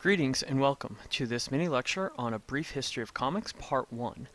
Greetings and welcome to this mini lecture on a brief history of comics, part 1.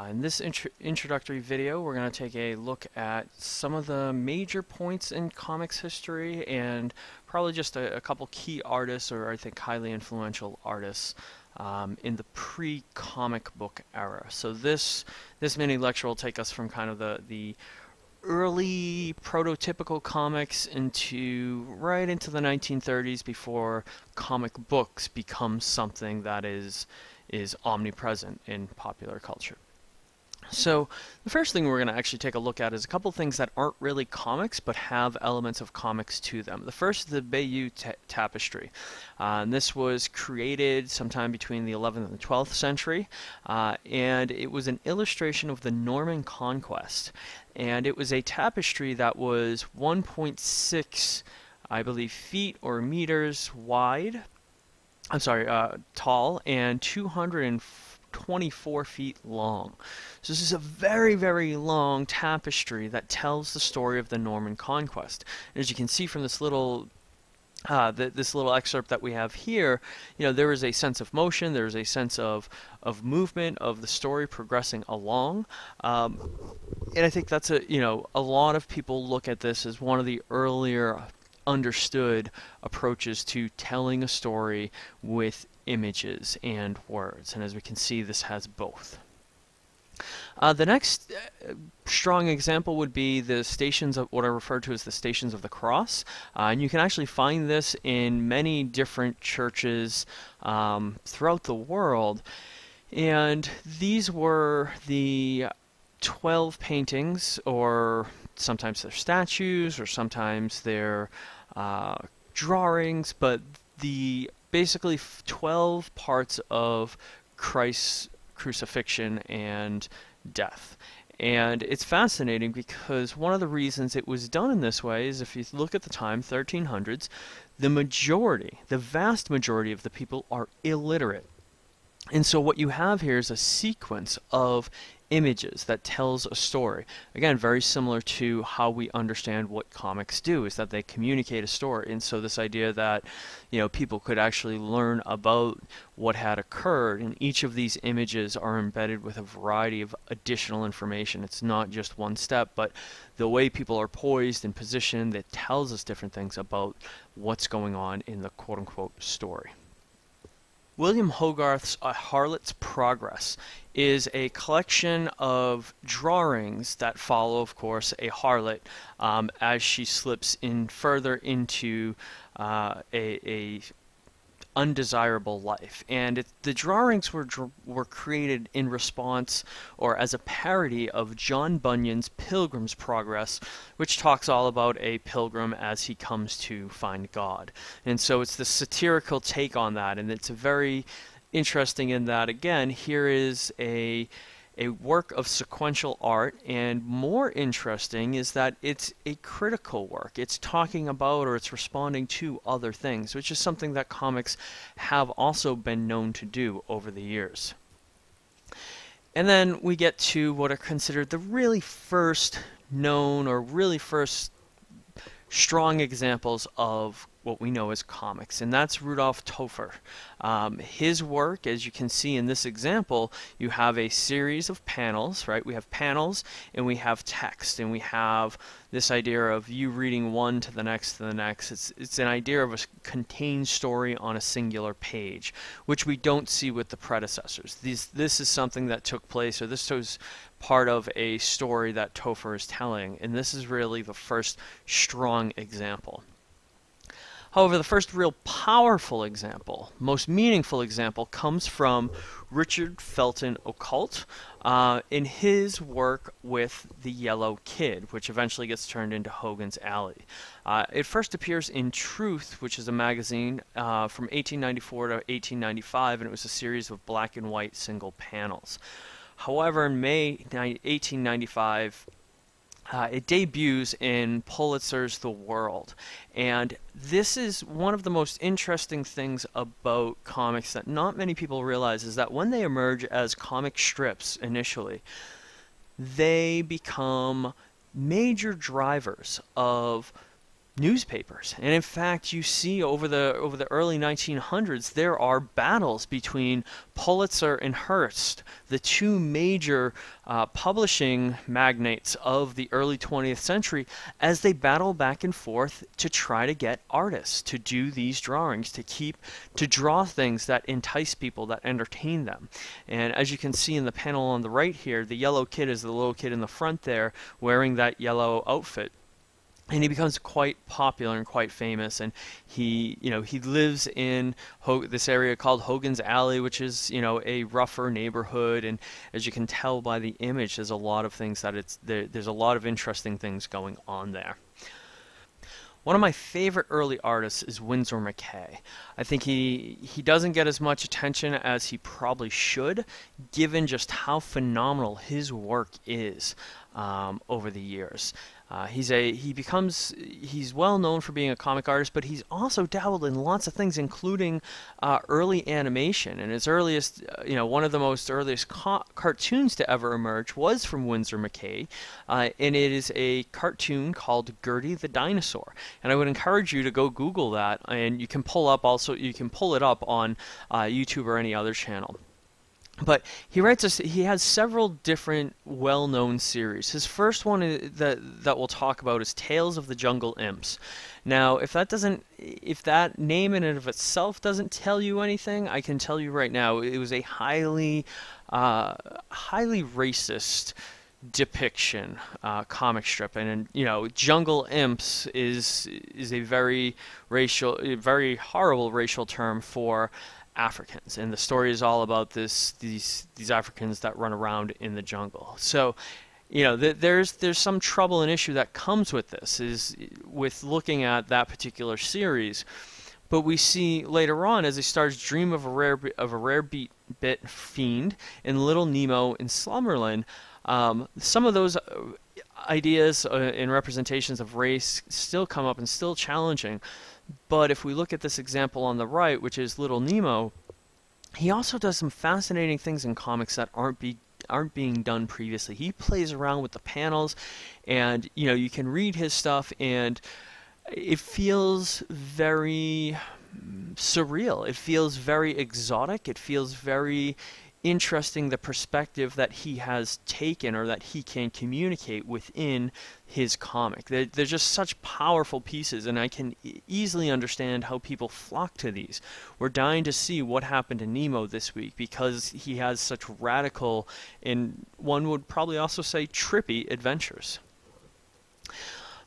In this introductory video, we're going to take a look at some of the major points in comics history and probably just a couple key artists, or I think highly influential artists, in the pre-comic book era. So this mini lecture will take us from kind of the early prototypical comics right into the 1930s, before comic books become something that is omnipresent in popular culture. So the first thing we're going to actually take a look at is a couple things that aren't really comics but have elements of comics to them. The first is the Bayeux Tapestry. And this was created sometime between the 11th and the 12th century, and it was an illustration of the Norman conquest. And it was a tapestry that was 1.6, I believe, feet or meters wide. Tall, and 224 feet long. So this is a very, very long tapestry that tells the story of the Norman conquest. And as you can see from this little excerpt that we have here, there is a sense of motion, there is a sense of movement of the story progressing along, and I think that's a lot of people look at this as one of the earlier understood approaches to telling a story with images and words, and as we can see, this has both. The next strong example would be the stations of what I refer to as the Stations of the Cross, and you can actually find this in many different churches throughout the world. And these were the 12 paintings, or sometimes they're statues, or sometimes they're drawings, but the basically 12 parts of Christ's crucifixion and death. And it's fascinating because one of the reasons it was done in this way is, if you look at the time, 1300s, the vast majority of the people are illiterate. And so what you have here is a sequence of images that tells a story. Again, very similar to how we understand what comics do, is that they communicate a story. And so this idea that people could actually learn about what had occurred, and each of these images are embedded with a variety of additional information. It's not just one step, but the way people are poised and positioned that tells us different things about what's going on in the quote-unquote story. William Hogarth's A Harlot's Progress is a collection of drawings that follow, of course, a harlot as she slips in further into a undesirable life. And the drawings were created in response, or as a parody of John Bunyan's Pilgrim's Progress, which talks all about a pilgrim as he comes to find God. And so it's the satirical take on that, and it's very interesting in that, again, here is a work of sequential art, and more interesting is that it's a critical work. It's talking about, or it's responding to other things, which is something that comics have also been known to do over the years. And then we get to what are considered the really first known, or really first strong examples of what we know as comics, and that's Rudolf Topher. His work, as you can see in this example, you have a series of panels, right? We have panels and we have text, and we have this idea of you reading one to the next to the next. It's an idea of a contained story on a singular page, which we don't see with the predecessors. This is something that took place, or this was part of a story that Topher is telling, and this is really the first strong example. However, the first real powerful example, most meaningful example, comes from Richard Felton Occult in his work with The Yellow Kid, which eventually gets turned into Hogan's Alley. It first appears in Truth, which is a magazine from 1894 to 1895, and it was a series of black and white single panels. However, in May 1895, it debuts in Pulitzer's The World, and this is one of the most interesting things about comics that not many people realize, is that when they emerge as comic strips initially, they become major drivers of newspapers. And in fact, you see over the early 1900s, there are battles between Pulitzer and Hearst, the two major publishing magnates of the early 20th century, as they battle back and forth to try to get artists to do these drawings, to draw things that entice people, that entertain them. And as you can see in the panel on the right here, the yellow kid is the little kid in the front there wearing that yellow outfit. And he becomes quite popular and quite famous, and he lives in this area called Hogan's Alley, which is, a rougher neighborhood. And as you can tell by the image, there's a lot of things there's a lot of interesting things going on there. One of my favorite early artists is Winsor McCay. I think he doesn't get as much attention as he probably should, given just how phenomenal his work is over the years. He's well known for being a comic artist, but he's also dabbled in lots of things, including early animation. And his earliest, one of the most earliest cartoons to ever emerge was from Winsor McCay, and it is a cartoon called Gertie the Dinosaur. And I would encourage you to go Google that, and you can pull it up on YouTube or any other channel. But he has several different well-known series. His first one that we'll talk about is Tales of the Jungle Imps. Now, if that name in and of itself doesn't tell you anything, I can tell you right now, it was a highly racist depiction comic strip, and Jungle Imps is a very horrible racial term for Africans, and the story is all about these Africans that run around in the jungle. So, there's some trouble and issue that comes with this, is with looking at that particular series. But we see later on, as he starts to dream of a rare bit fiend in Little Nemo in Slumberland, some of those ideas and representations of race still come up and still challenging. But if we look at this example on the right, which is Little Nemo, he also does some fascinating things in comics that aren't being done previously. He plays around with the panels, and you can read his stuff, and it feels very surreal. It feels very exotic. It feels very interesting, the perspective that he has taken, or that he can communicate within his comic. They're just such powerful pieces, and I can easily understand how people flock to these. We're dying to see what happened to Nemo this week, because he has such radical, and one would probably also say trippy, adventures.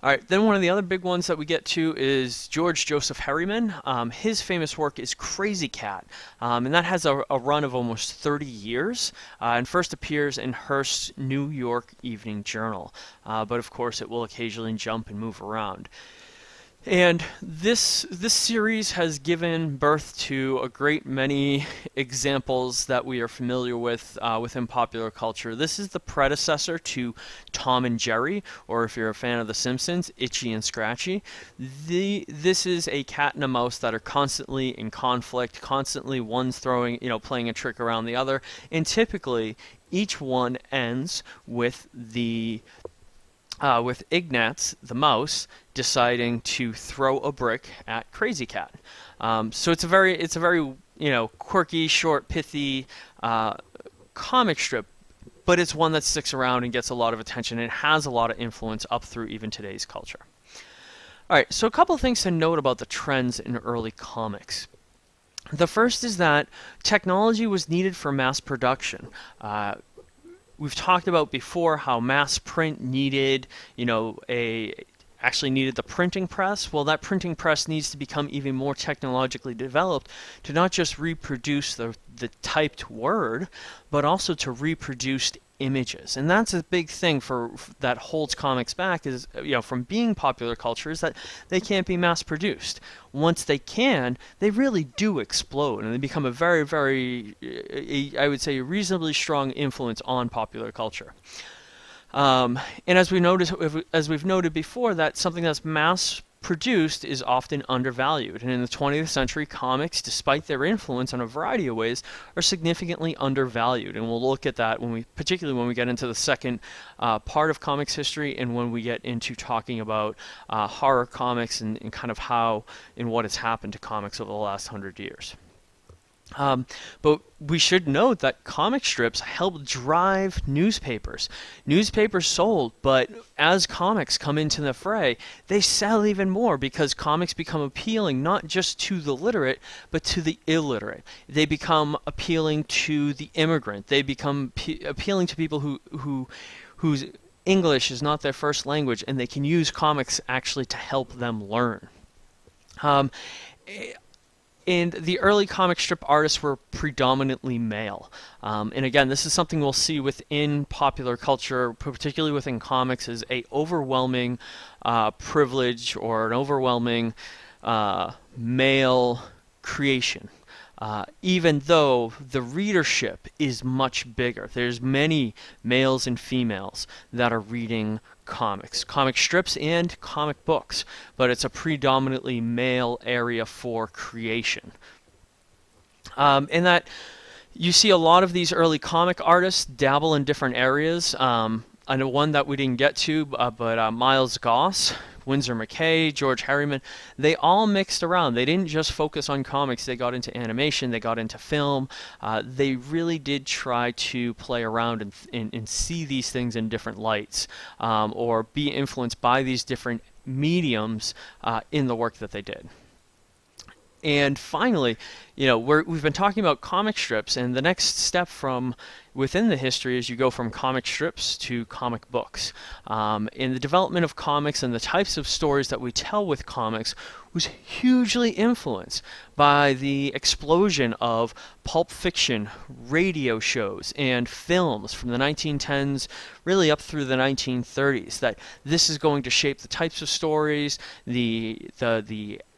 Alright, then one of the other big ones that we get to is George Joseph Herriman. His famous work is Crazy Cat, and that has a run of almost 30 years, and first appears in Hearst's New York Evening Journal, but of course it will occasionally jump and move around. And this series has given birth to a great many examples that we are familiar with within popular culture. This is the predecessor to Tom and Jerry, or if you're a fan of The Simpsons, Itchy and Scratchy. This is a cat and a mouse that are constantly in conflict, constantly one's playing a trick around the other, and typically each one ends with with Ignatz, the mouse, deciding to throw a brick at Crazy Cat. So it's a very quirky, short, pithy comic strip, but it's one that sticks around and gets a lot of attention and has a lot of influence up through even today's culture. Alright, so a couple things to note about the trends in early comics. The first is that technology was needed for mass production. We've talked about before how mass print needed, actually needed the printing press. Well, that printing press needs to become even more technologically developed to not just reproduce the typed word, but also to reproduce images. And that's a big thing that holds comics back, is from being popular culture, is that they can't be mass produced. Once they can, they really do explode, and they become a very, very, I would say, a reasonably strong influence on popular culture. And as we've noted before, that something that's mass produced is often undervalued. And in the 20th century, comics, despite their influence in a variety of ways, are significantly undervalued. And we'll look at that particularly when we get into the second part of comics history, and when we get into talking about horror comics and kind of how and what has happened to comics over the last 100 years. But we should note that comic strips help drive newspapers. Newspapers sold, but as comics come into the fray, they sell even more because comics become appealing not just to the literate, but to the illiterate. They become appealing to the immigrant. They become appealing to people whose English is not their first language, and they can use comics actually to help them learn. And the early comic strip artists were predominantly male. And again, this is something we'll see within popular culture, particularly within comics, is a overwhelming privilege or an overwhelming male creation. Even though the readership is much bigger. There's many males and females that are reading comics, comic strips and comic books, but it's a predominantly male area for creation. And that you see a lot of these early comic artists dabble in different areas. I know one that we didn't get to, but Miles Goss, Winsor McCay, George Harriman, they all mixed around. They didn't just focus on comics. They got into animation. They got into film. They really did try to play around and see these things in different lights, or be influenced by these different mediums in the work that they did. And finally, we've been talking about comic strips, and the next step from within the history is you go from comic strips to comic books. And the development of comics and the types of stories that we tell with comics was hugely influenced by the explosion of pulp fiction, radio shows, and films from the 1910s really up through the 1930s. That this is going to shape the types of stories, the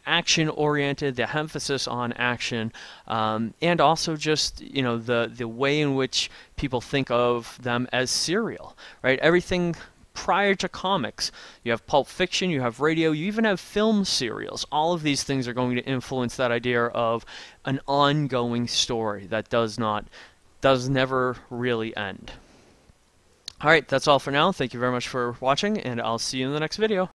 action-oriented, the emphasis on action, and also just the way in which people think of them as serial, right? Everything prior to comics, you have pulp fiction, you have radio, you even have film serials. All of these things are going to influence that idea of an ongoing story that does never really end. All right, that's all for now. Thank you very much for watching, and I'll see you in the next video.